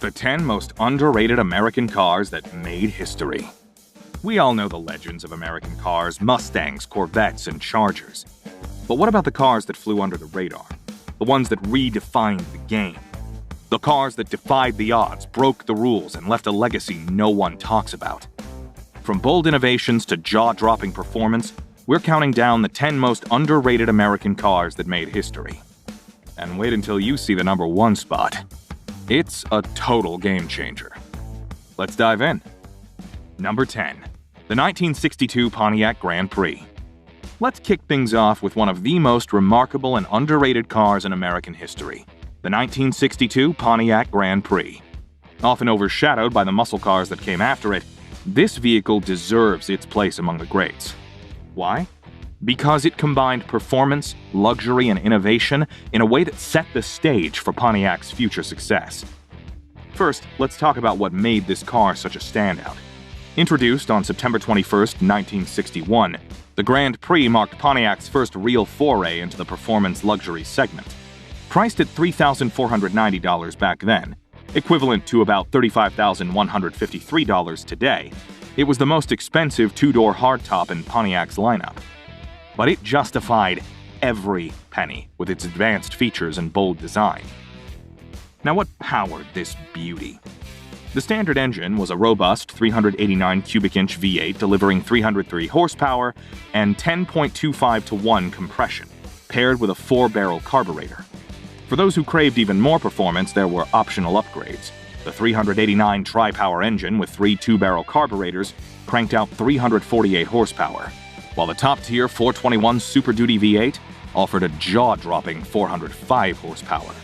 The 10 most underrated American cars that made history. We all know the legends of American cars, Mustangs, Corvettes, and Chargers. But what about the cars that flew under the radar? The ones that redefined the game? The cars that defied the odds, broke the rules, and left a legacy no one talks about? From bold innovations to jaw-dropping performance, we're counting down the 10 most underrated American cars that made history. And wait until you see the number 1 spot. It's a total game changer. Let's dive in. Number 10. The 1962 Pontiac Grand Prix. Let's kick things off with one of the most remarkable and underrated cars in American history, the 1962 Pontiac Grand Prix. Often overshadowed by the muscle cars that came after it, this vehicle deserves its place among the greats. Why? Because it combined performance, luxury, and innovation in a way that set the stage for Pontiac's future success. First, let's talk about what made this car such a standout. Introduced on September 21, 1961, the Grand Prix marked Pontiac's first real foray into the performance luxury segment. Priced at $3,490 back then, equivalent to about $35,153 today, it was the most expensive two-door hardtop in Pontiac's lineup. But it justified every penny with its advanced features and bold design. Now, what powered this beauty? The standard engine was a robust 389 cubic inch V8 delivering 303 horsepower and 10.25 to 1 compression, paired with a 4-barrel carburetor. For those who craved even more performance, there were optional upgrades. The 389 tri-power engine with 3 2-barrel carburetors cranked out 348 horsepower, while the top-tier 421 Super Duty V8 offered a jaw-dropping 405 horsepower.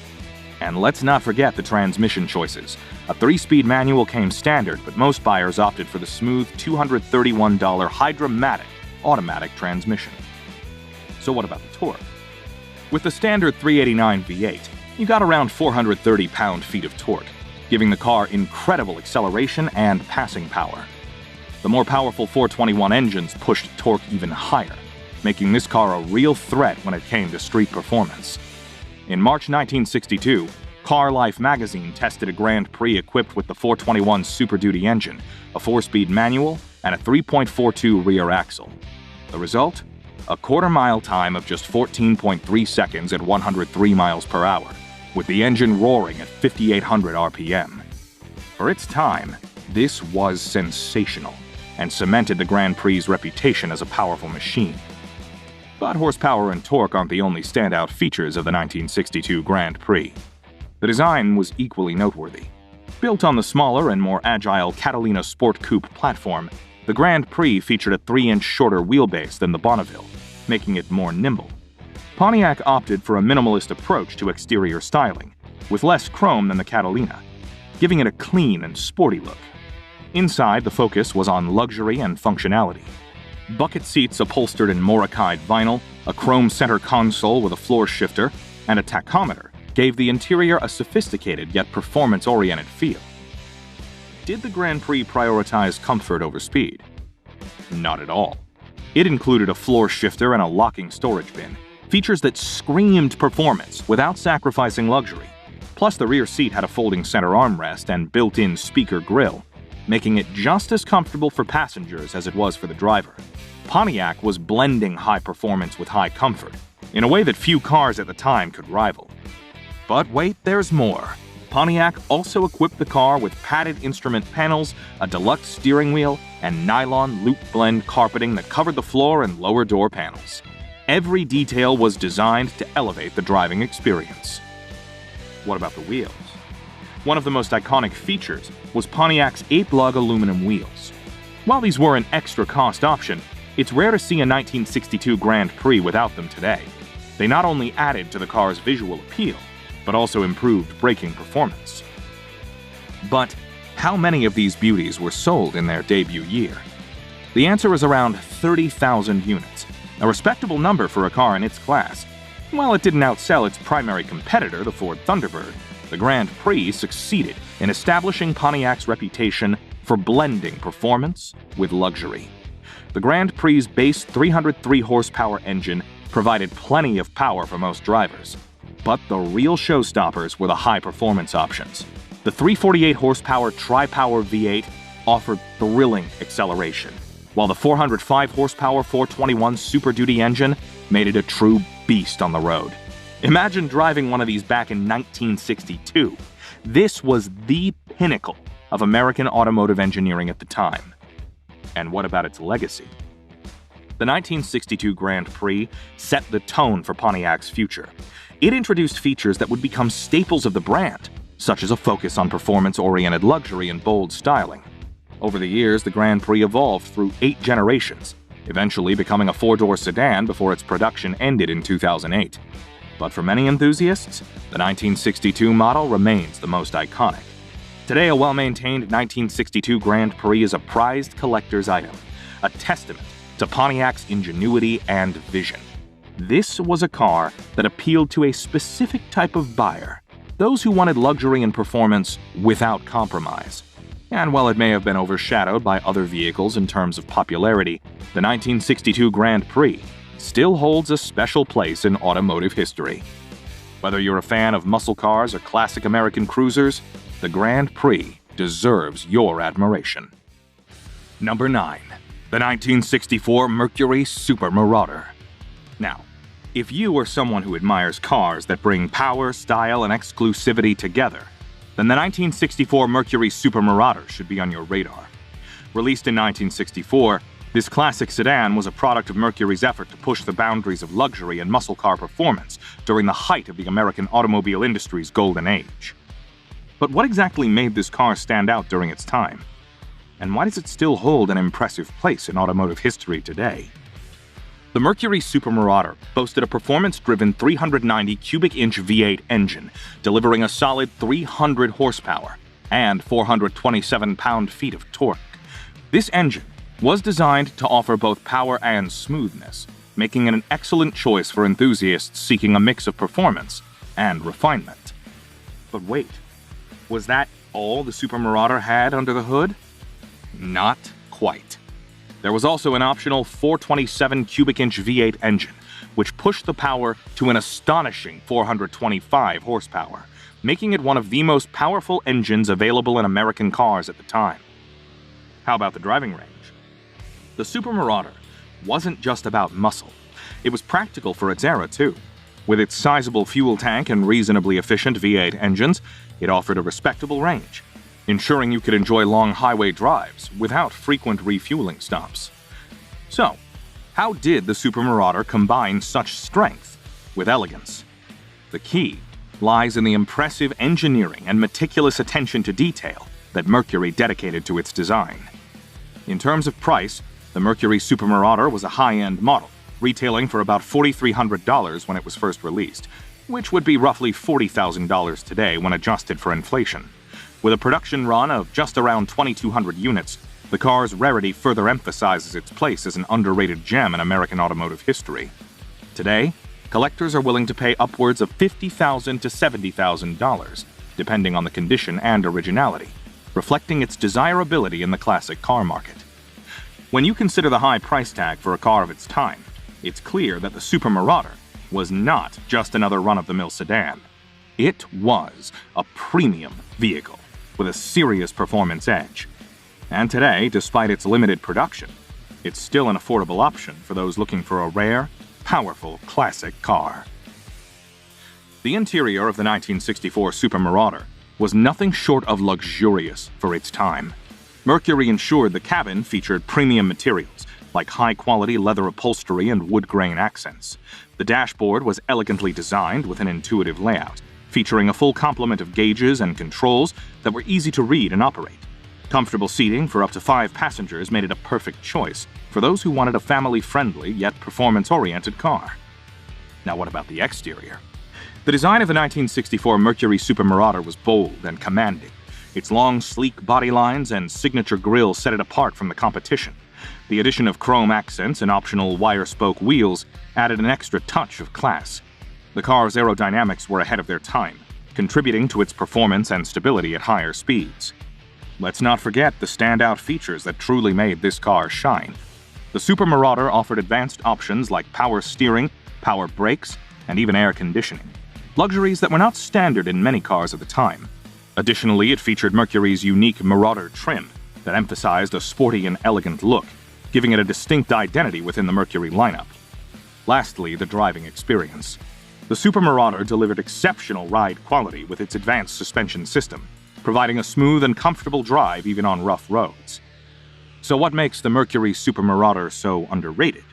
And let's not forget the transmission choices. A 3-speed manual came standard, but most buyers opted for the smooth $231 Hydra-Matic automatic transmission. So what about the torque? With the standard 389 V8, you got around 430 pound-feet of torque, giving the car incredible acceleration and passing power. The more powerful 421 engines pushed torque even higher, making this car a real threat when it came to street performance. In March 1962, Car Life magazine tested a Grand Prix equipped with the 421 Super Duty engine, a 4-speed manual, and a 3.42 rear axle. The result? A quarter-mile time of just 14.3 seconds at 103 miles per hour, with the engine roaring at 5,800 RPM. For its time, this was sensational, and cemented the Grand Prix's reputation as a powerful machine. But horsepower and torque aren't the only standout features of the 1962 Grand Prix. The design was equally noteworthy. Built on the smaller and more agile Catalina Sport Coupe platform, the Grand Prix featured a 3-inch shorter wheelbase than the Bonneville, making it more nimble. Pontiac opted for a minimalist approach to exterior styling, with less chrome than the Catalina, giving it a clean and sporty look. Inside, the focus was on luxury and functionality. Bucket seats upholstered in Morocide vinyl, a chrome center console with a floor shifter, and a tachometer gave the interior a sophisticated yet performance-oriented feel. Did the Grand Prix prioritize comfort over speed? Not at all. It included a floor shifter and a locking storage bin, features that screamed performance without sacrificing luxury. Plus, the rear seat had a folding center armrest and built-in speaker grille, making it just as comfortable for passengers as it was for the driver. Pontiac was blending high performance with high comfort, in a way that few cars at the time could rival. But wait, there's more. Pontiac also equipped the car with padded instrument panels, a deluxe steering wheel, and nylon loop blend carpeting that covered the floor and lower door panels. Every detail was designed to elevate the driving experience. What about the wheels? One of the most iconic features was Pontiac's 8-lug aluminum wheels. While these were an extra cost option, it's rare to see a 1962 Grand Prix without them today. They not only added to the car's visual appeal, but also improved braking performance. But how many of these beauties were sold in their debut year? The answer is around 30,000 units, a respectable number for a car in its class. While it didn't outsell its primary competitor, the Ford Thunderbird, the Grand Prix succeeded in establishing Pontiac's reputation for blending performance with luxury. The Grand Prix's base 303 horsepower engine provided plenty of power for most drivers. But the real showstoppers were the high-performance options. The 348 horsepower tri-power V8 offered thrilling acceleration, while the 405 horsepower 421 Super Duty engine made it a true beast on the road. Imagine driving one of these back in 1962. This was the pinnacle of American automotive engineering at the time. And what about its legacy? The 1962 Grand Prix set the tone for Pontiac's future. It introduced features that would become staples of the brand, such as a focus on performance-oriented luxury and bold styling. Over the years, the Grand Prix evolved through 8 generations, eventually becoming a 4-door sedan before its production ended in 2008. But for many enthusiasts, the 1962 model remains the most iconic. Today, a well-maintained 1962 Grand Prix is a prized collector's item, a testament to Pontiac's ingenuity and vision. This was a car that appealed to a specific type of buyer, those who wanted luxury and performance without compromise. And while it may have been overshadowed by other vehicles in terms of popularity, the 1962 Grand Prix still holds a special place in automotive history. Whether you're a fan of muscle cars or classic American cruisers, the Grand Prix deserves your admiration. Number 9. The 1964 Mercury Super Marauder. Now, if you are someone who admires cars that bring power, style, and exclusivity together, then the 1964 Mercury Super Marauder should be on your radar. Released in 1964, this classic sedan was a product of Mercury's effort to push the boundaries of luxury and muscle car performance during the height of the American automobile industry's golden age. But what exactly made this car stand out during its time? And why does it still hold an impressive place in automotive history today? The Mercury Super Marauder boasted a performance-driven 390 cubic-inch V8 engine, delivering a solid 300 horsepower and 427 pound-feet of torque. This engine was designed to offer both power and smoothness, making it an excellent choice for enthusiasts seeking a mix of performance and refinement. But wait, was that all the Super Marauder had under the hood? Not quite. There was also an optional 427 cubic-inch V8 engine, which pushed the power to an astonishing 425 horsepower, making it one of the most powerful engines available in American cars at the time. How about the driving range? The Super Marauder wasn't just about muscle. It was practical for its era, too. With its sizable fuel tank and reasonably efficient V8 engines, it offered a respectable range, ensuring you could enjoy long highway drives without frequent refueling stops. So, how did the Super Marauder combine such strength with elegance? The key lies in the impressive engineering and meticulous attention to detail that Mercury dedicated to its design. In terms of price, the Mercury Super Marauder was a high-end model, retailing for about $4,300 when it was first released, which would be roughly $40,000 today when adjusted for inflation. With a production run of just around 2,200 units, the car's rarity further emphasizes its place as an underrated gem in American automotive history. Today, collectors are willing to pay upwards of $50,000 to $70,000, depending on the condition and originality, reflecting its desirability in the classic car market. When you consider the high price tag for a car of its time, it's clear that the Super Marauder was not just another run-of-the-mill sedan. It was a premium vehicle with a serious performance edge. And today, despite its limited production, it's still an affordable option for those looking for a rare, powerful classic car. The interior of the 1964 Super Marauder was nothing short of luxurious for its time. Mercury ensured the cabin featured premium materials, like high-quality leather upholstery and wood grain accents. The dashboard was elegantly designed with an intuitive layout, featuring a full complement of gauges and controls that were easy to read and operate. Comfortable seating for up to 5 passengers made it a perfect choice for those who wanted a family-friendly yet performance-oriented car. Now what about the exterior? The design of the 1964 Mercury Super Marauder was bold and commanding. Its long, sleek body lines and signature grille set it apart from the competition. The addition of chrome accents and optional wire-spoke wheels added an extra touch of class. The car's aerodynamics were ahead of their time, contributing to its performance and stability at higher speeds. Let's not forget the standout features that truly made this car shine. The Super Marauder offered advanced options like power steering, power brakes, and even air conditioning, luxuries that were not standard in many cars of the time. Additionally, it featured Mercury's unique Marauder trim that emphasized a sporty and elegant look, giving it a distinct identity within the Mercury lineup. Lastly, the driving experience. The Super Marauder delivered exceptional ride quality with its advanced suspension system, providing a smooth and comfortable drive even on rough roads. So what makes the Mercury Super Marauder so underrated?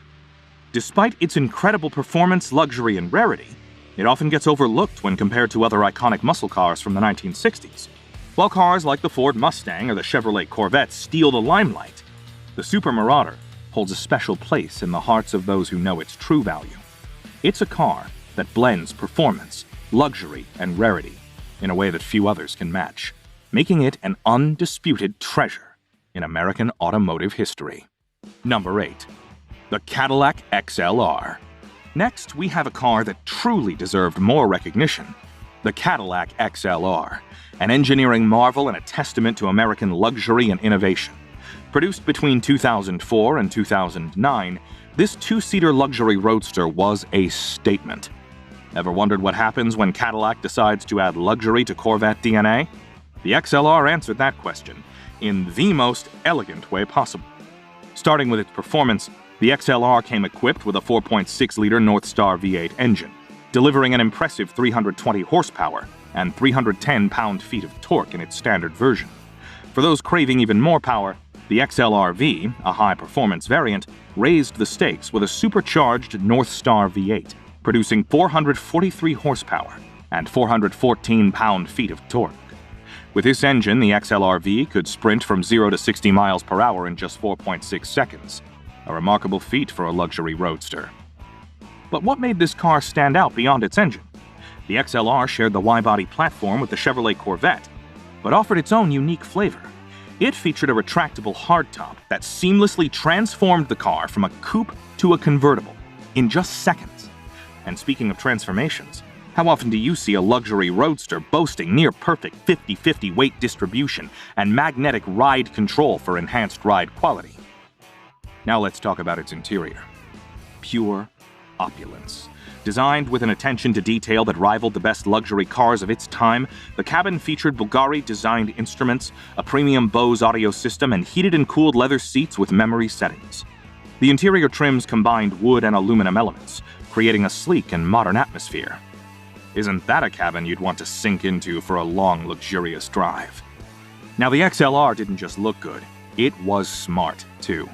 Despite its incredible performance, luxury, and rarity, it often gets overlooked when compared to other iconic muscle cars from the 1960s. While cars like the Ford Mustang or the Chevrolet Corvette steal the limelight, the Super Marauder holds a special place in the hearts of those who know its true value. It's a car that blends performance, luxury, and rarity in a way that few others can match, making it an undisputed treasure in American automotive history. Number 8. The Cadillac XLR. Next, we have a car that truly deserved more recognition. The Cadillac XLR, an engineering marvel and a testament to American luxury and innovation. Produced between 2004 and 2009, this two-seater luxury roadster was a statement. Ever wondered what happens when Cadillac decides to add luxury to Corvette DNA? The XLR answered that question in the most elegant way possible. Starting with its performance, the XLR came equipped with a 4.6-liter Northstar V8 engine, delivering an impressive 320 horsepower and 310 pound-feet of torque in its standard version. For those craving even more power, the XLR-V, a high-performance variant, raised the stakes with a supercharged Northstar V8, producing 443 horsepower and 414 pound-feet of torque. With this engine, the XLR-V could sprint from 0 to 60 miles per hour in just 4.6 seconds. A remarkable feat for a luxury roadster. But what made this car stand out beyond its engine? The XLR shared the Y-body platform with the Chevrolet Corvette, but offered its own unique flavor. It featured a retractable hardtop that seamlessly transformed the car from a coupe to a convertible in just seconds. And speaking of transformations, how often do you see a luxury roadster boasting near-perfect 50-50 weight distribution and magnetic ride control for enhanced ride quality? Now let's talk about its interior. Pure opulence. Designed with an attention to detail that rivaled the best luxury cars of its time, the cabin featured Bulgari-designed instruments, a premium Bose audio system, and heated and cooled leather seats with memory settings. The interior trims combined wood and aluminum elements, creating a sleek and modern atmosphere. Isn't that a cabin you'd want to sink into for a long, luxurious drive? Now, the XLR didn't just look good, it was smart, too.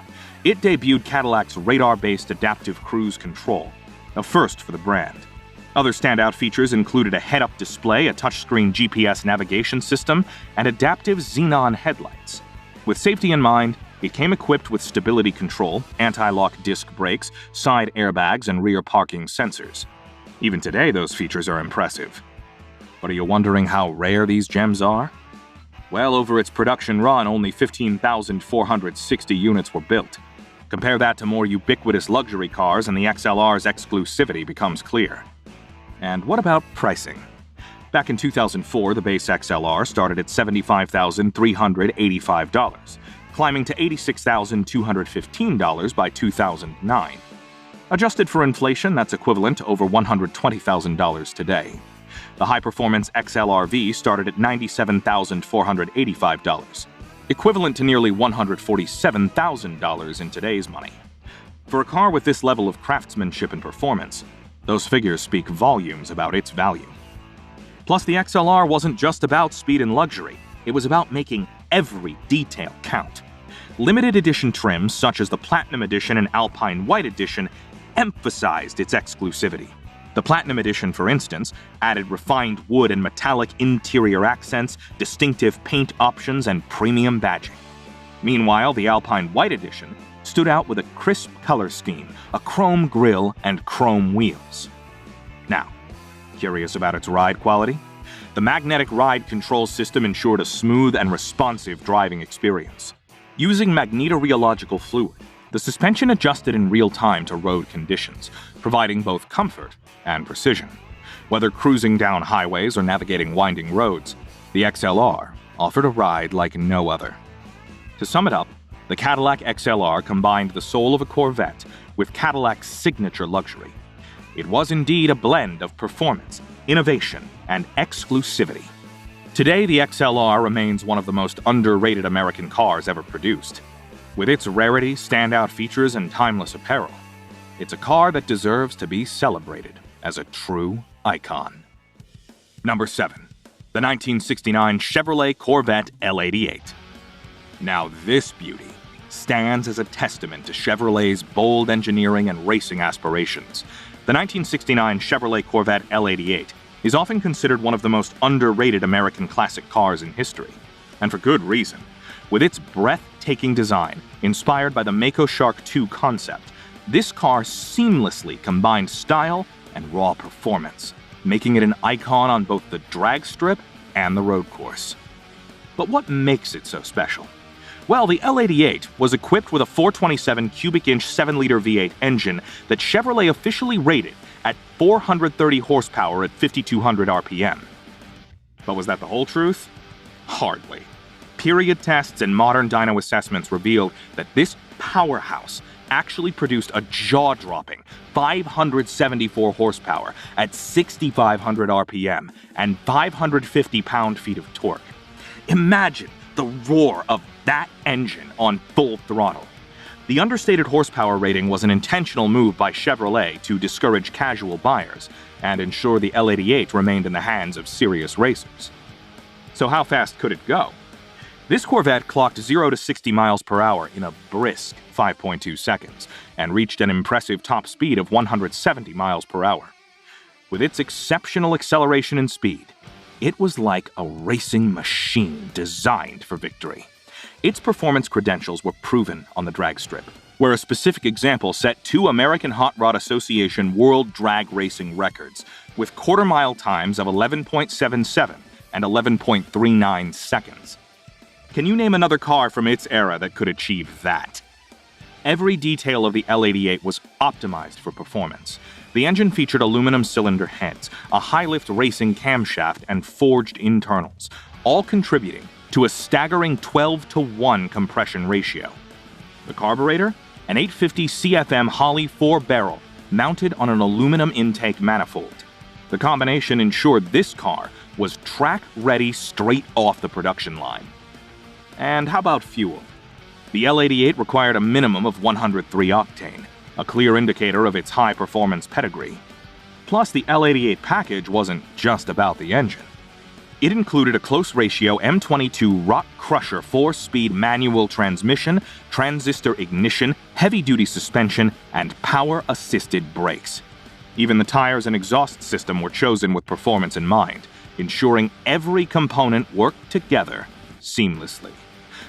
It debuted Cadillac's radar-based adaptive cruise control, a first for the brand. Other standout features included a head-up display, a touchscreen GPS navigation system, and adaptive xenon headlights. With safety in mind, it came equipped with stability control, anti-lock disc brakes, side airbags, and rear parking sensors. Even today, those features are impressive. But are you wondering how rare these gems are? Well, over its production run, only 15,460 units were built. Compare that to more ubiquitous luxury cars and the XLR's exclusivity becomes clear. And what about pricing? Back in 2004, the base XLR started at $75,385, climbing to $86,215 by 2009. Adjusted for inflation, that's equivalent to over $120,000 today. The high-performance XLR-V started at $97,485, equivalent to nearly $147,000 in today's money. For a car with this level of craftsmanship and performance, those figures speak volumes about its value. Plus, the XLR wasn't just about speed and luxury, it was about making every detail count. Limited edition trims, such as the Platinum Edition and Alpine White Edition, emphasized its exclusivity. The Platinum Edition, for instance, added refined wood and metallic interior accents, distinctive paint options, and premium badging. Meanwhile, the Alpine White Edition stood out with a crisp color scheme, a chrome grille, and chrome wheels. Now, curious about its ride quality? The magnetic ride control system ensured a smooth and responsive driving experience. Using magnetoreological fluid, the suspension adjusted in real time to road conditions, providing both comfort and precision. Whether cruising down highways or navigating winding roads, the XLR offered a ride like no other. To sum it up, the Cadillac XLR combined the soul of a Corvette with Cadillac's signature luxury. It was indeed a blend of performance, innovation, and exclusivity. Today, the XLR remains one of the most underrated American cars ever produced. With its rarity, standout features, and timeless apparel, it's a car that deserves to be celebrated as a true icon. Number 7. The 1969 Chevrolet Corvette L88. Now this beauty stands as a testament to Chevrolet's bold engineering and racing aspirations. The 1969 Chevrolet Corvette L88 is often considered one of the most underrated American classic cars in history, and for good reason. With its breathtaking design, inspired by the Mako Shark 2 concept, this car seamlessly combined style and raw performance, making it an icon on both the drag strip and the road course. But what makes it so special? Well, the L88 was equipped with a 427 cubic inch 7-liter V8 engine that Chevrolet officially rated at 430 horsepower at 5,200 RPM. But was that the whole truth? Hardly. Period tests and modern dyno assessments revealed that this powerhouse actually produced a jaw-dropping 574 horsepower at 6,500 RPM and 550 pound-feet of torque. Imagine the roar of that engine on full throttle. The understated horsepower rating was an intentional move by Chevrolet to discourage casual buyers and ensure the L88 remained in the hands of serious racers. So how fast could it go? This Corvette clocked 0 to 60 miles per hour in a brisk 5.2 seconds and reached an impressive top speed of 170 miles per hour. With its exceptional acceleration and speed, it was like a racing machine designed for victory. Its performance credentials were proven on the drag strip, where a specific example set 2 American Hot Rod Association World Drag Racing records, with quarter-mile times of 11.77 and 11.39 seconds. Can you name another car from its era that could achieve that? Every detail of the L88 was optimized for performance. The engine featured aluminum cylinder heads, a high-lift racing camshaft, and forged internals, all contributing to a staggering 12-to-1 compression ratio. The carburetor? An 850 CFM Holley 4-barrel mounted on an aluminum intake manifold. The combination ensured this car was track-ready straight off the production line. And how about fuel? The L88 required a minimum of 103 octane, a clear indicator of its high-performance pedigree. Plus, the L88 package wasn't just about the engine. It included a close-ratio M22 Rock Crusher 4-speed manual transmission, transistor ignition, heavy-duty suspension, and power-assisted brakes. Even the tires and exhaust system were chosen with performance in mind, ensuring every component worked together seamlessly.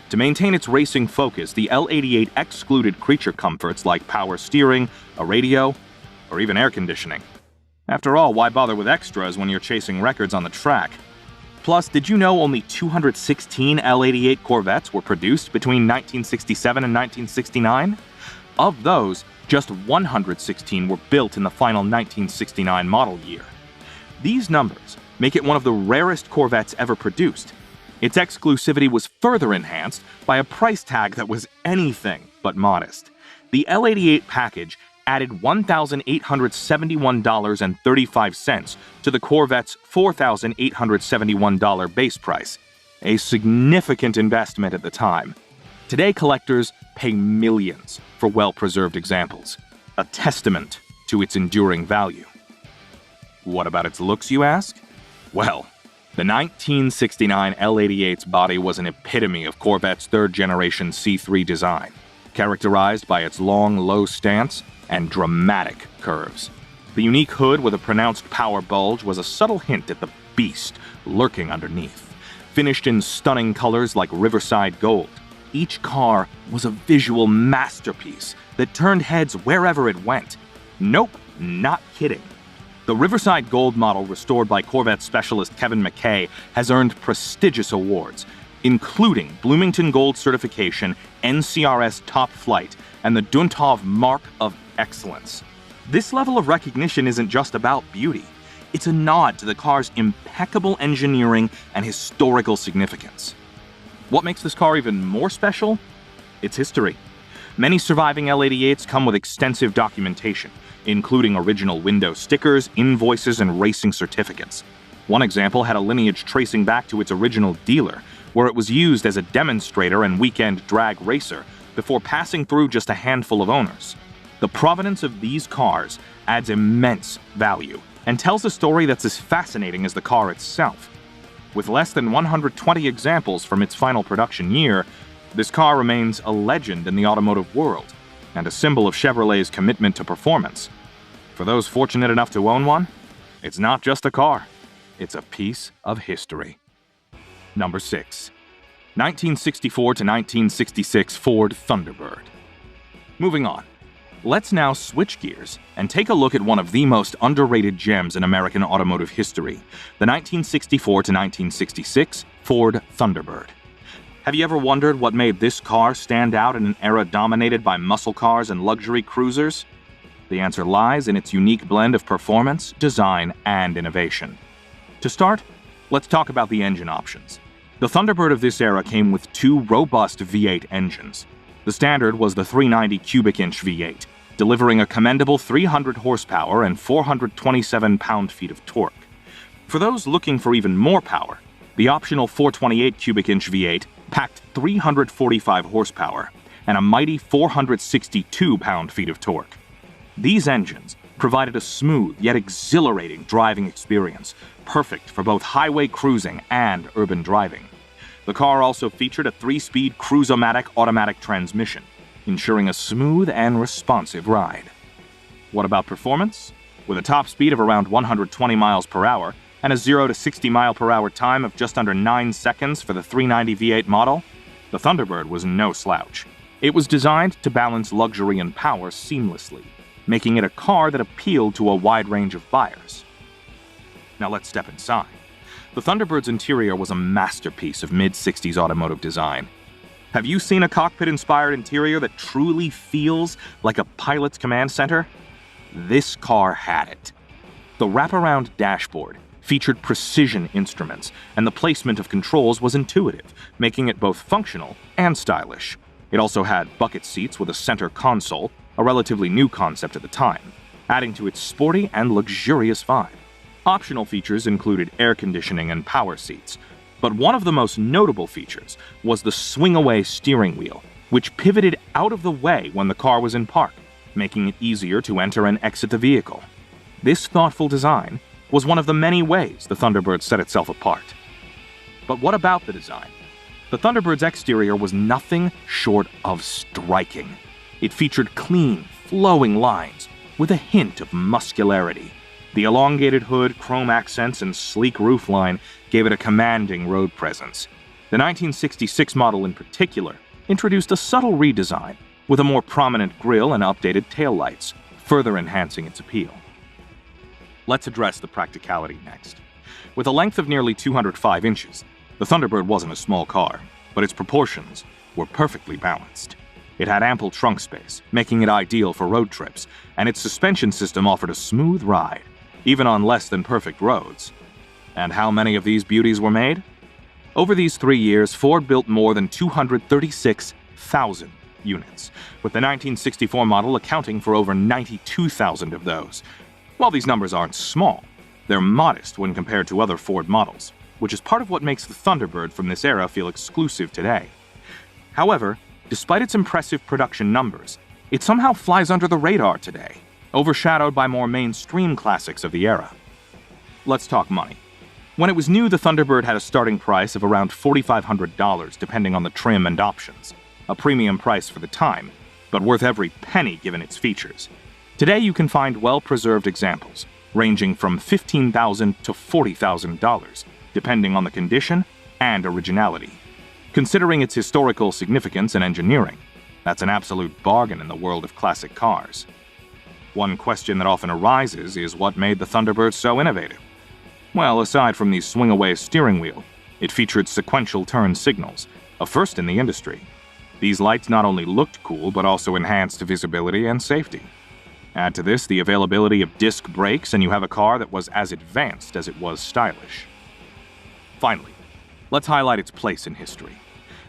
To maintain its racing focus, the L88 excluded creature comforts like power steering, a radio, or even air conditioning. After all, why bother with extras when you're chasing records on the track? Plus, did you know only 216 L88 Corvettes were produced between 1967 and 1969? Of those, just 116 were built in the final 1969 model year. These numbers make it one of the rarest Corvettes ever produced. Its exclusivity was further enhanced by a price tag that was anything but modest. The L88 package added $1,871.35 to the Corvette's $4,871 base price, a significant investment at the time. Today, collectors pay millions for well-preserved examples, a testament to its enduring value. What about its looks, you ask? Well, the 1969 L88's body was an epitome of Corvette's third-generation C3 design, characterized by its long, low stance and dramatic curves. The unique hood with a pronounced power bulge was a subtle hint at the beast lurking underneath. Finished in stunning colors like Riverside Gold, each car was a visual masterpiece that turned heads wherever it went. Nope, not kidding. The Riverside Gold model, restored by Corvette specialist Kevin McKay, has earned prestigious awards, including Bloomington Gold Certification, NCRS Top Flight, and the Duntov Mark of Excellence. This level of recognition isn't just about beauty. It's a nod to the car's impeccable engineering and historical significance. What makes this car even more special? Its history. Many surviving L88s come with extensive documentation, including original window stickers, invoices, and racing certificates. One example had a lineage tracing back to its original dealer, where it was used as a demonstrator and weekend drag racer before passing through just a handful of owners. The provenance of these cars adds immense value and tells a story that's as fascinating as the car itself. With less than 120 examples from its final production year, this car remains a legend in the automotive world and a symbol of Chevrolet's commitment to performance. For those fortunate enough to own one, it's not just a car, it's a piece of history. Number 6. 1964 to 1966 Ford Thunderbird. Moving on, let's now switch gears and take a look at one of the most underrated gems in American automotive history, the 1964 to 1966 Ford Thunderbird. Have you ever wondered what made this car stand out in an era dominated by muscle cars and luxury cruisers? The answer lies in its unique blend of performance, design, and innovation. To start, let's talk about the engine options. The Thunderbird of this era came with two robust V8 engines. The standard was the 390 cubic inch V8, delivering a commendable 300 horsepower and 427 pound-feet of torque. For those looking for even more power, the optional 428 cubic inch V8 packed 345 horsepower and a mighty 462 pound-feet of torque. These engines provided a smooth yet exhilarating driving experience, perfect for both highway cruising and urban driving. The car also featured a 3-speed Cruise-O-Matic automatic transmission, ensuring a smooth and responsive ride. What about performance? With a top speed of around 120 miles per hour and a 0 to 60 mile per hour time of just under 9 seconds for the 390 V8 model, the Thunderbird was no slouch. It was designed to balance luxury and power seamlessly, making it a car that appealed to a wide range of buyers. Now let's step inside. The Thunderbird's interior was a masterpiece of mid-60s automotive design. Have you seen a cockpit-inspired interior that truly feels like a pilot's command center? This car had it. The wraparound dashboard featured precision instruments, and the placement of controls was intuitive, making it both functional and stylish. It also had bucket seats with a center console, a relatively new concept at the time, adding to its sporty and luxurious vibe. Optional features included air conditioning and power seats, but one of the most notable features was the swing-away steering wheel, which pivoted out of the way when the car was in park, making it easier to enter and exit the vehicle. This thoughtful design was one of the many ways the Thunderbird set itself apart. But what about the design? The Thunderbird's exterior was nothing short of striking. It featured clean, flowing lines with a hint of muscularity. The elongated hood, chrome accents, and sleek roofline gave it a commanding road presence. The 1966 model in particular introduced a subtle redesign with a more prominent grille and updated taillights, further enhancing its appeal. Let's address the practicality next. With a length of nearly 205 inches, the Thunderbird wasn't a small car, but its proportions were perfectly balanced. It had ample trunk space, making it ideal for road trips, and its suspension system offered a smooth ride, even on less than perfect roads. And how many of these beauties were made? Over these 3 years, Ford built more than 236,000 units, with the 1964 model accounting for over 92,000 of those. While these numbers aren't small, they're modest when compared to other Ford models, which is part of what makes the Thunderbird from this era feel exclusive today. However, despite its impressive production numbers, it somehow flies under the radar today, overshadowed by more mainstream classics of the era. Let's talk money. When it was new, the Thunderbird had a starting price of around $4,500 depending on the trim and options, a premium price for the time, but worth every penny given its features. Today you can find well-preserved examples, ranging from $15,000 to $40,000, depending on the condition and originality. Considering its historical significance and engineering, that's an absolute bargain in the world of classic cars. One question that often arises is what made the Thunderbird so innovative? Well, aside from the swing-away steering wheel, it featured sequential turn signals, a first in the industry. These lights not only looked cool, but also enhanced visibility and safety. Add to this the availability of disc brakes, and you have a car that was as advanced as it was stylish. Finally, let's highlight its place in history.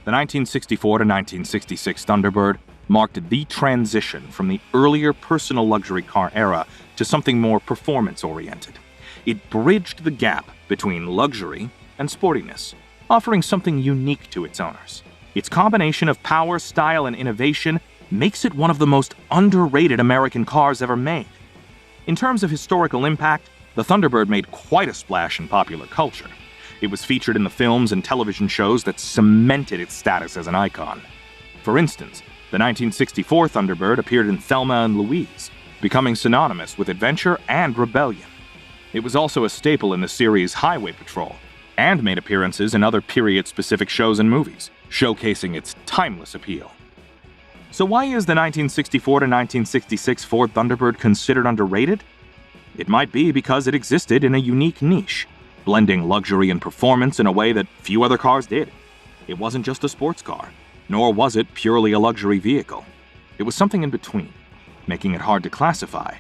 The 1964 to 1966 Thunderbird marked the transition from the earlier personal luxury car era to something more performance-oriented. It bridged the gap between luxury and sportiness, offering something unique to its owners. Its combination of power, style, and innovation makes it one of the most underrated American cars ever made. In terms of historical impact, the Thunderbird made quite a splash in popular culture. It was featured in the films and television shows that cemented its status as an icon. For instance, the 1964 Thunderbird appeared in Thelma and Louise, becoming synonymous with adventure and rebellion. It was also a staple in the series Highway Patrol, and made appearances in other period-specific shows and movies, showcasing its timeless appeal. So why is the 1964 to 1966 Ford Thunderbird considered underrated? It might be because it existed in a unique niche, blending luxury and performance in a way that few other cars did. It wasn't just a sports car, nor was it purely a luxury vehicle. It was something in between, making it hard to classify,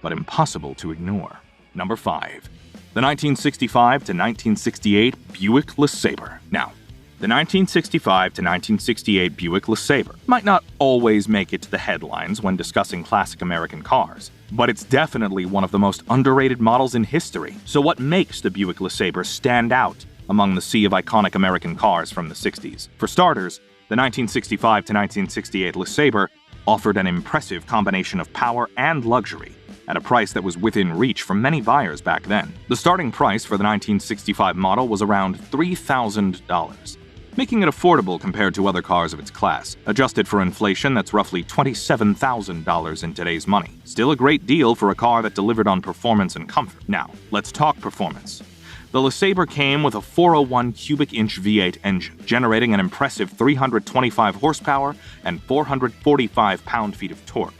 but impossible to ignore. Number 5. The 1965 to 1968 Buick LeSabre. Now, the 1965 to 1968 Buick LeSabre might not always make it to the headlines when discussing classic American cars, but it's definitely one of the most underrated models in history. So what makes the Buick LeSabre stand out among the sea of iconic American cars from the 60s? For starters, the 1965 to 1968 LeSabre offered an impressive combination of power and luxury at a price that was within reach for many buyers back then. The starting price for the 1965 model was around $3,000, making it affordable compared to other cars of its class. Adjusted for inflation, that's roughly $27,000 in today's money. Still a great deal for a car that delivered on performance and comfort. Now, let's talk performance. The LeSabre came with a 401 cubic inch V8 engine, generating an impressive 325 horsepower and 445 pound-feet of torque.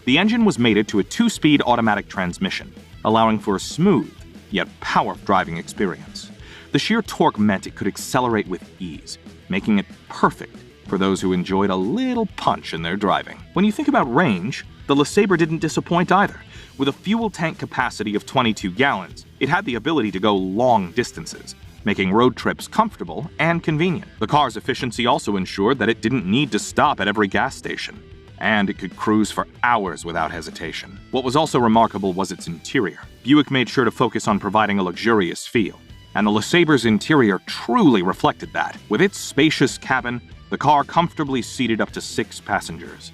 The engine was mated to a 2-speed automatic transmission, allowing for a smooth, yet powerful driving experience. The sheer torque meant it could accelerate with ease, making it perfect for those who enjoyed a little punch in their driving. When you think about range, the LeSabre didn't disappoint either. With a fuel tank capacity of 22 gallons, it had the ability to go long distances, making road trips comfortable and convenient. The car's efficiency also ensured that it didn't need to stop at every gas station, and it could cruise for hours without hesitation. What was also remarkable was its interior. Buick made sure to focus on providing a luxurious feel, and the LeSabre's interior truly reflected that. With its spacious cabin, the car comfortably seated up to 6 passengers.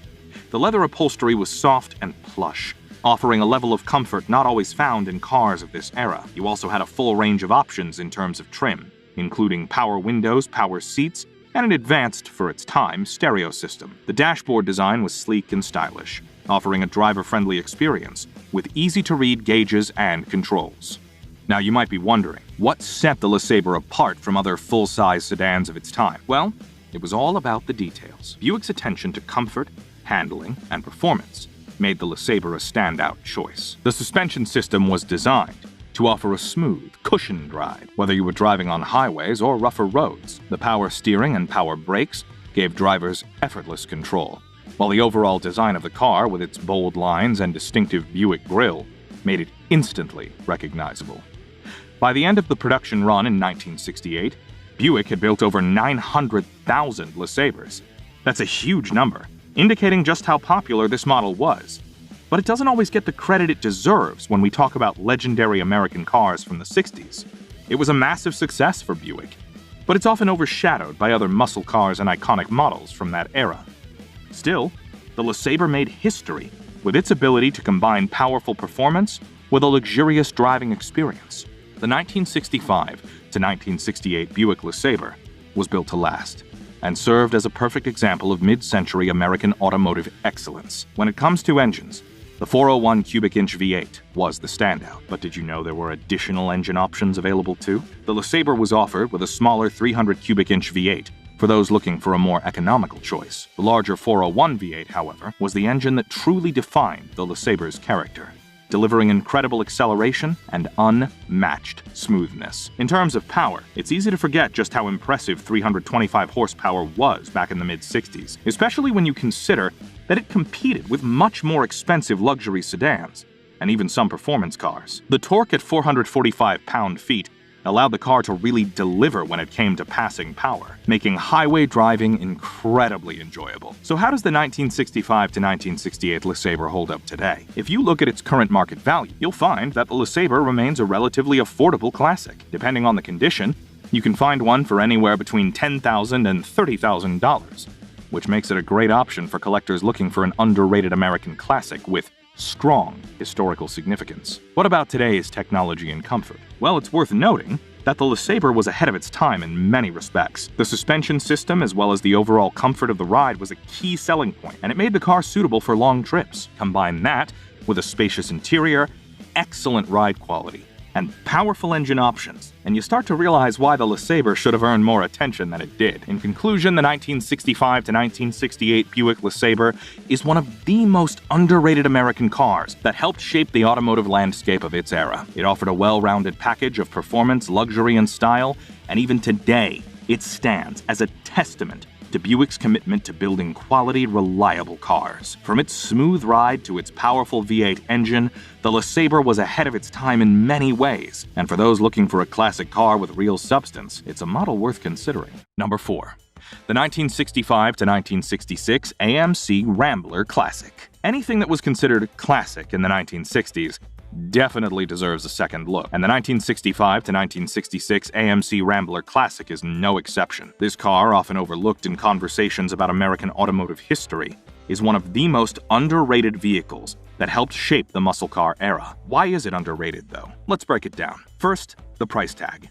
The leather upholstery was soft and plush, offering a level of comfort not always found in cars of this era. You also had a full range of options in terms of trim, including power windows, power seats, and an advanced, for its time, stereo system. The dashboard design was sleek and stylish, offering a driver-friendly experience with easy-to-read gauges and controls. Now you might be wondering, what set the LeSabre apart from other full-size sedans of its time? Well, it was all about the details. Buick's attention to comfort, handling, and performance made the LeSabre a standout choice. The suspension system was designed to offer a smooth, cushioned ride, whether you were driving on highways or rougher roads. The power steering and power brakes gave drivers effortless control, while the overall design of the car, with its bold lines and distinctive Buick grille, made it instantly recognizable. By the end of the production run in 1968, Buick had built over 900,000 LeSabres. That's a huge number, indicating just how popular this model was. But it doesn't always get the credit it deserves when we talk about legendary American cars from the 60s. It was a massive success for Buick, but it's often overshadowed by other muscle cars and iconic models from that era. Still, the LeSabre made history with its ability to combine powerful performance with a luxurious driving experience. The 1965 to 1968 Buick LeSabre was built to last, and served as a perfect example of mid-century American automotive excellence. When it comes to engines, the 401 cubic inch V8 was the standout, but did you know there were additional engine options available too? The LeSabre was offered with a smaller 300 cubic inch V8 for those looking for a more economical choice. The larger 401 V8, however, was the engine that truly defined the LeSabre's character, delivering incredible acceleration and unmatched smoothness. In terms of power, it's easy to forget just how impressive 325 horsepower was back in the mid-60s, especially when you consider that it competed with much more expensive luxury sedans, and even some performance cars. The torque at 445 pound-feet allowed the car to really deliver when it came to passing power, making highway driving incredibly enjoyable. So how does the 1965 to 1968 LeSabre hold up today? If you look at its current market value, you'll find that the LeSabre remains a relatively affordable classic. Depending on the condition, you can find one for anywhere between $10,000 and $30,000, which makes it a great option for collectors looking for an underrated American classic with strong historical significance. What about today's technology and comfort? Well, it's worth noting that the LeSabre was ahead of its time in many respects. The suspension system, as well as the overall comfort of the ride, was a key selling point, and it made the car suitable for long trips. Combine that with a spacious interior, excellent ride quality, and powerful engine options, and you start to realize why the LeSabre should have earned more attention than it did. In conclusion, the 1965 to 1968 Buick LeSabre is one of the most underrated American cars that helped shape the automotive landscape of its era. It offered a well-rounded package of performance, luxury, and style, and even today, it stands as a testament to Buick's commitment to building quality, reliable cars. From its smooth ride to its powerful V8 engine, the LeSabre was ahead of its time in many ways. And for those looking for a classic car with real substance, it's a model worth considering. Number 4. The 1965 to 1966 AMC Rambler Classic. Anything that was considered classic in the 1960s definitely deserves a second look, and the 1965 to 1966 AMC Rambler Classic is no exception. This car, often overlooked in conversations about American automotive history, is one of the most underrated vehicles that helped shape the muscle car era. Why is it underrated, though? Let's break it down. First, the price tag.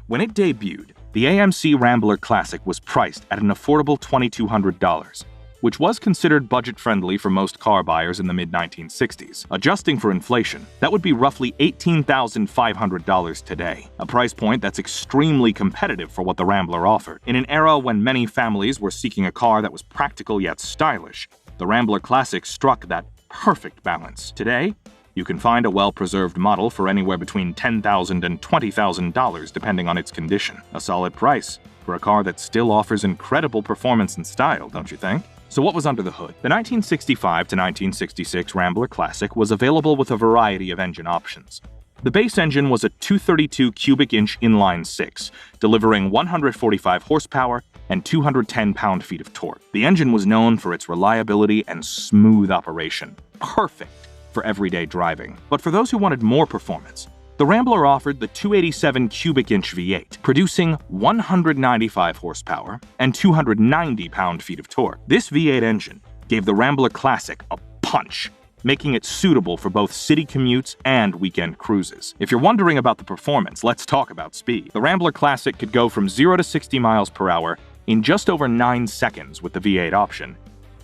When it debuted, the AMC Rambler Classic was priced at an affordable $2,200, which was considered budget-friendly for most car buyers in the mid-1960s. Adjusting for inflation, that would be roughly $18,500 today, a price point that's extremely competitive for what the Rambler offered. In an era when many families were seeking a car that was practical yet stylish, the Rambler Classic struck that perfect balance. Today, you can find a well-preserved model for anywhere between $10,000 and $20,000 depending on its condition. A solid price for a car that still offers incredible performance and style, don't you think? So what was under the hood? The 1965 to 1966 Rambler Classic was available with a variety of engine options. The base engine was a 232 cubic inch inline 6, delivering 145 horsepower and 210 pound-feet of torque. The engine was known for its reliability and smooth operation, perfect for everyday driving. But for those who wanted more performance, the Rambler offered the 287 cubic inch V8, producing 195 horsepower and 290 pound-feet of torque. This V8 engine gave the Rambler Classic a punch, making it suitable for both city commutes and weekend cruises. If you're wondering about the performance, let's talk about speed. The Rambler Classic could go from 0 to 60 miles per hour in just over 9 seconds with the V8 option.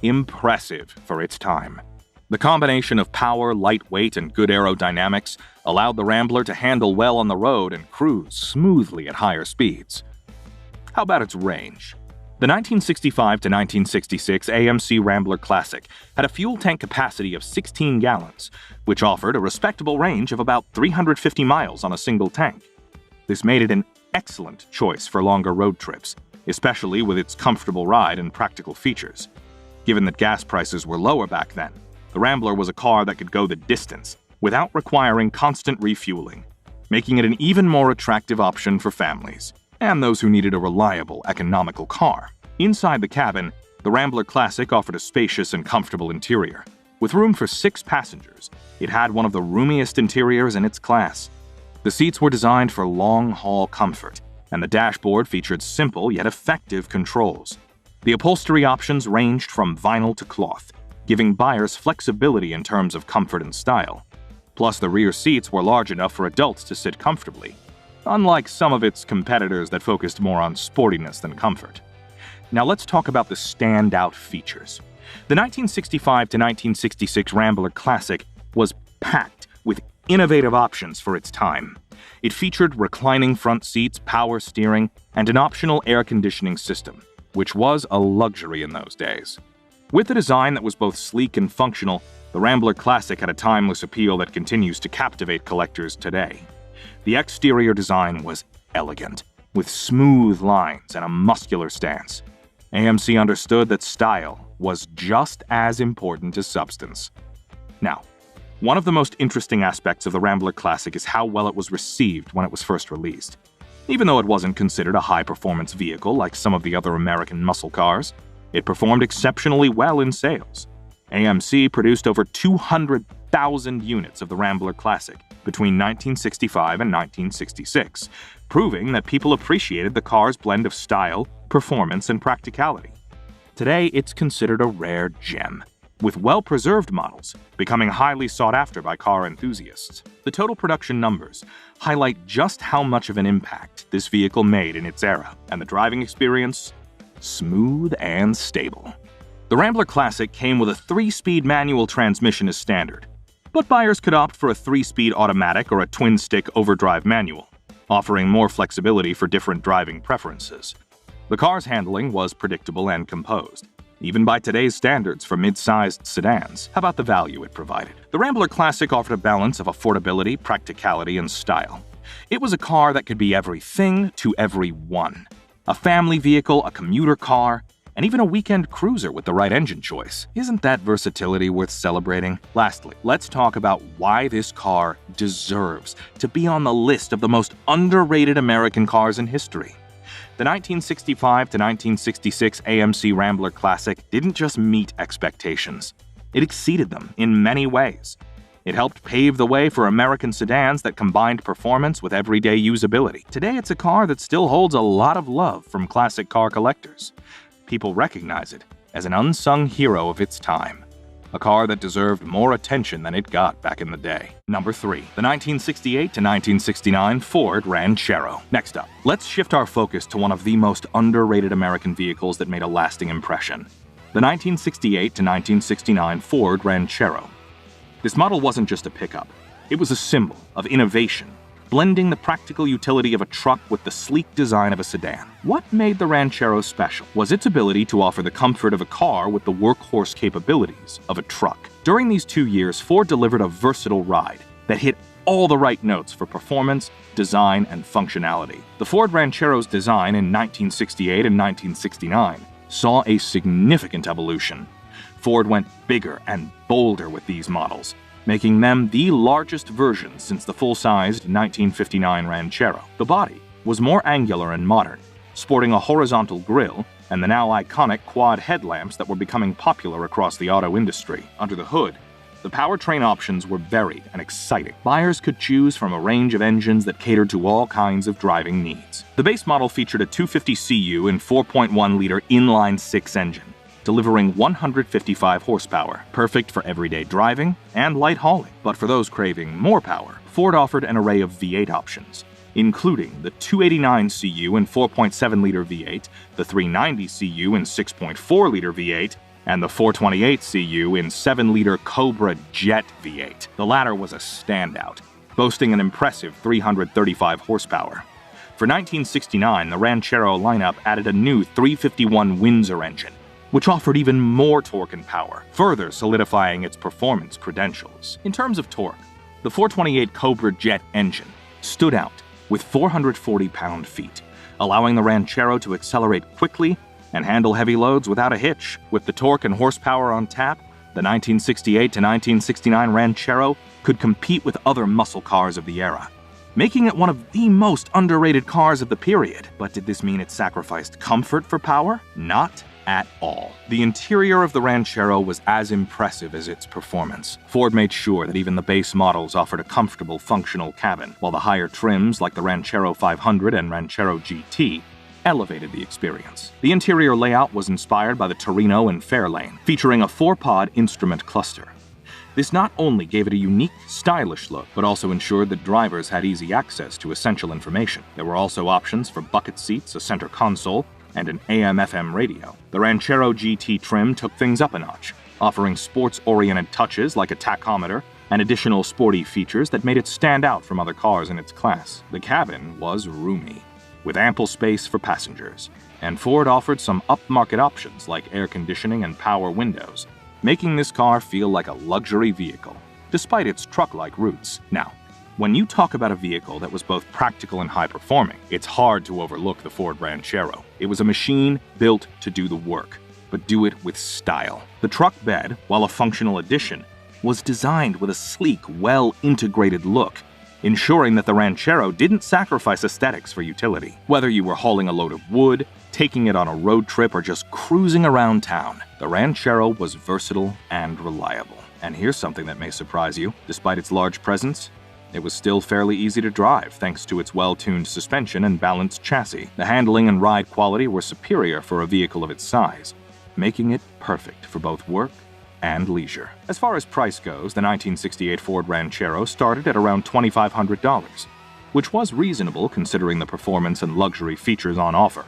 Impressive for its time. The combination of power, lightweight, and good aerodynamics allowed the Rambler to handle well on the road and cruise smoothly at higher speeds. How about its range? The 1965 to 1966 AMC Rambler Classic had a fuel tank capacity of 16 gallons, which offered a respectable range of about 350 miles on a single tank. This made it an excellent choice for longer road trips, especially with its comfortable ride and practical features. Given that gas prices were lower back then, the Rambler was a car that could go the distance without requiring constant refueling, making it an even more attractive option for families and those who needed a reliable, economical car. Inside the cabin, the Rambler Classic offered a spacious and comfortable interior. With room for 6 passengers, it had one of the roomiest interiors in its class. The seats were designed for long-haul comfort, and the dashboard featured simple yet effective controls. The upholstery options ranged from vinyl to cloth, giving buyers flexibility in terms of comfort and style. Plus, the rear seats were large enough for adults to sit comfortably, unlike some of its competitors that focused more on sportiness than comfort. Now let's talk about the standout features. The 1965 to 1966 Rambler Classic was packed with innovative options for its time. It featured reclining front seats, power steering, and an optional air conditioning system, which was a luxury in those days. With a design that was both sleek and functional, the Rambler Classic had a timeless appeal that continues to captivate collectors today. The exterior design was elegant, with smooth lines and a muscular stance. AMC understood that style was just as important as substance. Now, One of the most interesting aspects of the Rambler Classic is how well it was received when it was first released. Even though it wasn't considered a high-performance vehicle like some of the other American muscle cars, it performed exceptionally well in sales. AMC produced over 200,000 units of the Rambler Classic between 1965 and 1966, proving that people appreciated the car's blend of style, performance, and practicality. Today, it's considered a rare gem, with well-preserved models becoming highly sought after by car enthusiasts. The total production numbers highlight just how much of an impact this vehicle made in its era, and the driving experience, smooth and stable. The Rambler Classic came with a 3-speed manual transmission as standard, but buyers could opt for a 3-speed automatic or a twin-stick overdrive manual, offering more flexibility for different driving preferences. The car's handling was predictable and composed, even by today's standards for mid-sized sedans. How about the value it provided? The Rambler Classic offered a balance of affordability, practicality, and style. It was a car that could be everything to everyone. A family vehicle, a commuter car, and even a weekend cruiser with the right engine choice. Isn't that versatility worth celebrating? Lastly, let's talk about why this car deserves to be on the list of the most underrated American cars in history. The 1965 to 1966 AMC Rambler Classic didn't just meet expectations. It exceeded them in many ways. It helped pave the way for American sedans that combined performance with everyday usability. Today, it's a car that still holds a lot of love from classic car collectors. People recognize it as an unsung hero of its time. A car that deserved more attention than it got back in the day. Number 3. The 1968 to 1969 Ford Ranchero. Next up, let's shift our focus to one of the most underrated American vehicles that made a lasting impression. The 1968 to 1969 Ford Ranchero. This model wasn't just a pickup. It was a symbol of innovation, blending the practical utility of a truck with the sleek design of a sedan. What made the Ranchero special was its ability to offer the comfort of a car with the workhorse capabilities of a truck. During these 2 years, Ford delivered a versatile ride that hit all the right notes for performance, design, and functionality. The Ford Ranchero's design in 1968 and 1969 saw a significant evolution. Ford went bigger and bolder with these models, making them the largest version since the full-sized 1959 Ranchero. The body was more angular and modern, sporting a horizontal grille and the now iconic quad headlamps that were becoming popular across the auto industry. Under the hood, the powertrain options were varied and exciting. Buyers could choose from a range of engines that catered to all kinds of driving needs. The base model featured a 250 cu and 4.1-liter inline-6 engine, delivering 155 horsepower, perfect for everyday driving and light hauling. But for those craving more power, Ford offered an array of V8 options, including the 289 cu and 4.7-liter V8, the 390 cu and 6.4-liter V8, and the 428 cu in 7-liter Cobra Jet V8. The latter was a standout, boasting an impressive 335 horsepower. For 1969, the Ranchero lineup added a new 351 Windsor engine, which offered even more torque and power, further solidifying its performance credentials. In terms of torque, the 428 Cobra Jet engine stood out with 440 pound-feet, allowing the Ranchero to accelerate quickly and handle heavy loads without a hitch. With the torque and horsepower on tap, the 1968 to 1969 Ranchero could compete with other muscle cars of the era, making it one of the most underrated cars of the period. But did this mean it sacrificed comfort for power? Not at all. The interior of the Ranchero was as impressive as its performance. Ford made sure that even the base models offered a comfortable, functional cabin, while the higher trims like the Ranchero 500 and Ranchero GT elevated the experience. The interior layout was inspired by the Torino and Fairlane, featuring a 4-pod instrument cluster. This not only gave it a unique, stylish look, but also ensured that drivers had easy access to essential information. There were also options for bucket seats, a center console, and an AM/FM radio. The Ranchero GT trim took things up a notch, offering sports-oriented touches like a tachometer and additional sporty features that made it stand out from other cars in its class. The cabin was roomy, with ample space for passengers, and Ford offered some upmarket options like air conditioning and power windows, making this car feel like a luxury vehicle, despite its truck-like roots. Now, when you talk about a vehicle that was both practical and high-performing, it's hard to overlook the Ford Ranchero. It was a machine built to do the work, but do it with style. The truck bed, while a functional addition, was designed with a sleek, well-integrated look, ensuring that the Ranchero didn't sacrifice aesthetics for utility. Whether you were hauling a load of wood, taking it on a road trip, or just cruising around town, the Ranchero was versatile and reliable. And here's something that may surprise you. Despite its large presence, it was still fairly easy to drive thanks to its well-tuned suspension and balanced chassis. The handling and ride quality were superior for a vehicle of its size, making it perfect for both work and leisure. As far as price goes, the 1968 Ford Ranchero started at around $2,500, which was reasonable considering the performance and luxury features on offer.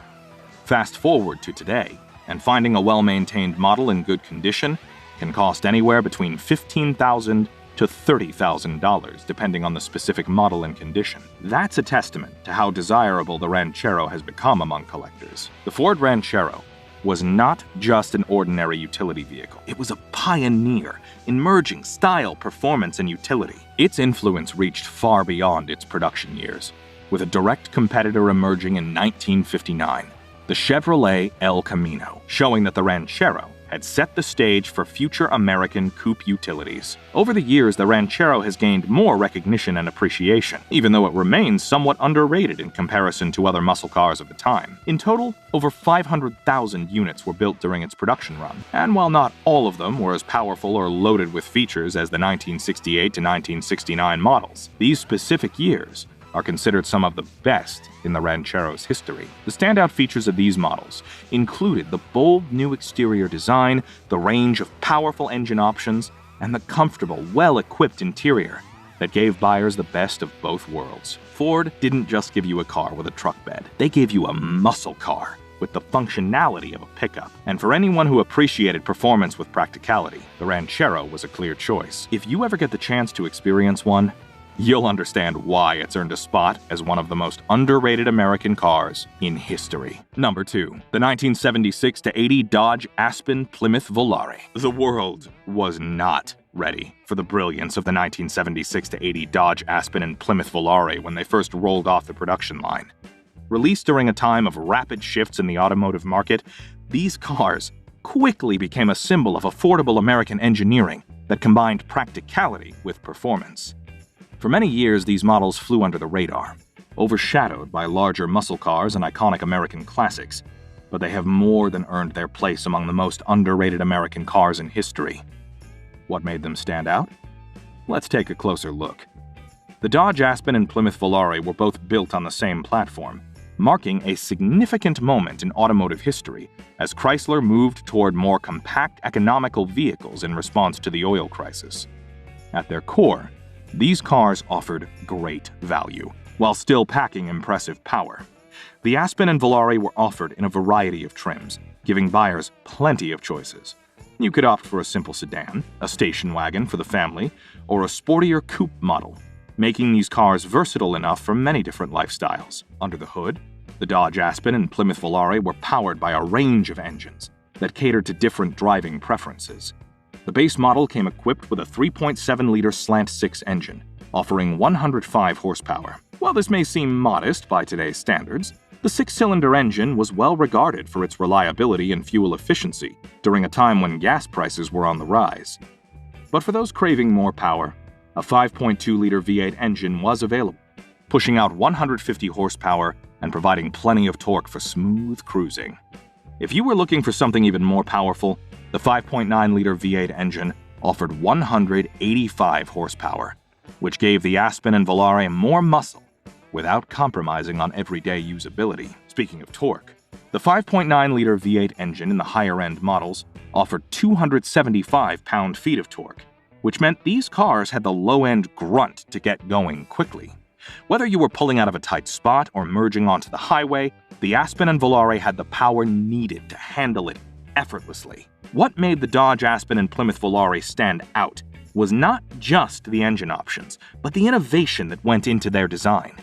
Fast forward to today, and finding a well-maintained model in good condition can cost anywhere between $15,000 to $30,000, depending on the specific model and condition. That's a testament to how desirable the Ranchero has become among collectors. The Ford Ranchero was not just an ordinary utility vehicle. It was a pioneer in merging style, performance, and utility. Its influence reached far beyond its production years, with a direct competitor emerging in 1959, the Chevrolet El Camino, showing that the Ranchero had set the stage for future American coupe utilities. Over the years, the Ranchero has gained more recognition and appreciation, even though it remains somewhat underrated in comparison to other muscle cars of the time. In total, over 500,000 units were built during its production run, and while not all of them were as powerful or loaded with features as the 1968 to 1969 models, these specific years are considered some of the best in the Ranchero's history. The standout features of these models included the bold new exterior design, the range of powerful engine options, and the comfortable, well-equipped interior that gave buyers the best of both worlds. Ford didn't just give you a car with a truck bed. They gave you a muscle car with the functionality of a pickup. And for anyone who appreciated performance with practicality, the Ranchero was a clear choice. If you ever get the chance to experience one, you'll understand why it's earned a spot as one of the most underrated American cars in history. Number 2. The 1976 to 80 Dodge Aspen Plymouth Volare. The world was not ready for the brilliance of the 1976 to 80 Dodge Aspen and Plymouth Volare when they first rolled off the production line. Released during a time of rapid shifts in the automotive market, these cars quickly became a symbol of affordable American engineering that combined practicality with performance. For many years, these models flew under the radar, overshadowed by larger muscle cars and iconic American classics, but they have more than earned their place among the most underrated American cars in history. What made them stand out? Let's take a closer look. The Dodge Aspen and Plymouth Volare were both built on the same platform, marking a significant moment in automotive history as Chrysler moved toward more compact, economical vehicles in response to the oil crisis. At their core, these cars offered great value, while still packing impressive power. The Aspen and Volare were offered in a variety of trims, giving buyers plenty of choices. You could opt for a simple sedan, a station wagon for the family, or a sportier coupe model, making these cars versatile enough for many different lifestyles. Under the hood, the Dodge Aspen and Plymouth Volare were powered by a range of engines that catered to different driving preferences. The base model came equipped with a 3.7-liter slant-6 engine, offering 105 horsepower. While this may seem modest by today's standards, the 6-cylinder engine was well regarded for its reliability and fuel efficiency during a time when gas prices were on the rise. But for those craving more power, a 5.2-liter V8 engine was available, pushing out 150 horsepower and providing plenty of torque for smooth cruising. If you were looking for something even more powerful, the 5.9-liter V8 engine offered 185 horsepower, which gave the Aspen and Volare more muscle without compromising on everyday usability. Speaking of torque, the 5.9-liter V8 engine in the higher-end models offered 275 pound-feet of torque, which meant these cars had the low-end grunt to get going quickly. Whether you were pulling out of a tight spot or merging onto the highway, the Aspen and Volare had the power needed to handle it effortlessly. What made the Dodge Aspen and Plymouth Volare stand out was not just the engine options, but the innovation that went into their design.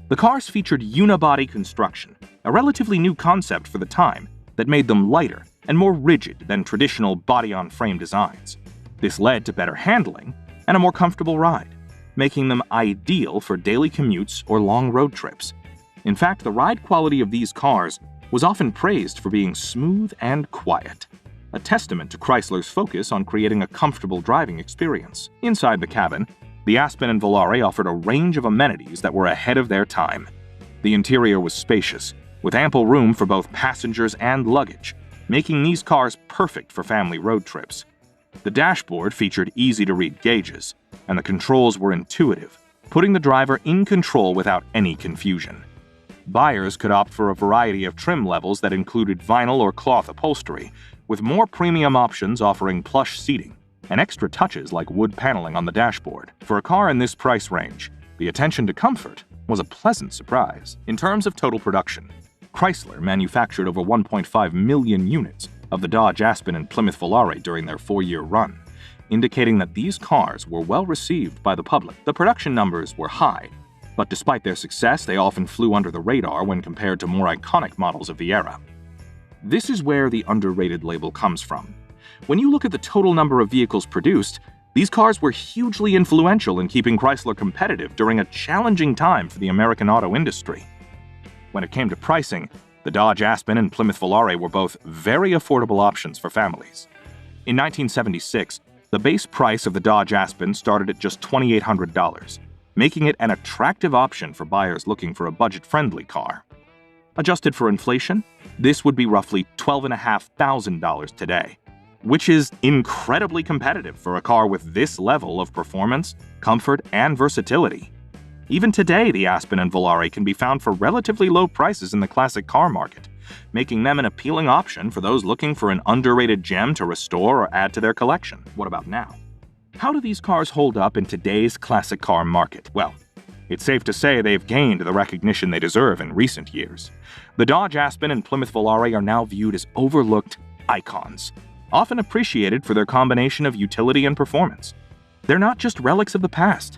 The cars featured unibody construction, a relatively new concept for the time that made them lighter and more rigid than traditional body-on-frame designs. This led to better handling and a more comfortable ride, making them ideal for daily commutes or long road trips. In fact, the ride quality of these cars was often praised for being smooth and quiet. a testament to Chrysler's focus on creating a comfortable driving experience. Inside the cabin, the Aspen and Volare offered a range of amenities that were ahead of their time. The interior was spacious, with ample room for both passengers and luggage, making these cars perfect for family road trips. The dashboard featured easy-to-read gauges, and the controls were intuitive, putting the driver in control without any confusion. Buyers could opt for a variety of trim levels that included vinyl or cloth upholstery, with more premium options offering plush seating and extra touches like wood paneling on the dashboard. For a car in this price range, the attention to comfort was a pleasant surprise. In terms of total production, Chrysler manufactured over 1.5 million units of the Dodge Aspen and Plymouth Volare during their 4-year run, indicating that these cars were well received by the public. The production numbers were high, but despite their success, they often flew under the radar when compared to more iconic models of the era. This is where the underrated label comes from. When you look at the total number of vehicles produced, these cars were hugely influential in keeping Chrysler competitive during a challenging time for the American auto industry. When it came to pricing, the Dodge Aspen and Plymouth Volare were both very affordable options for families. In 1976, the base price of the Dodge Aspen started at just $2,800, making it an attractive option for buyers looking for a budget-friendly car. Adjusted for inflation, this would be roughly $12,500 today, which is incredibly competitive for a car with this level of performance, comfort, and versatility. Even today, the Aspen and Volare can be found for relatively low prices in the classic car market, making them an appealing option for those looking for an underrated gem to restore or add to their collection. What about now? How do these cars hold up in today's classic car market? Well, it's safe to say they've gained the recognition they deserve in recent years. The Dodge Aspen and Plymouth Volare are now viewed as overlooked icons, often appreciated for their combination of utility and performance. They're not just relics of the past.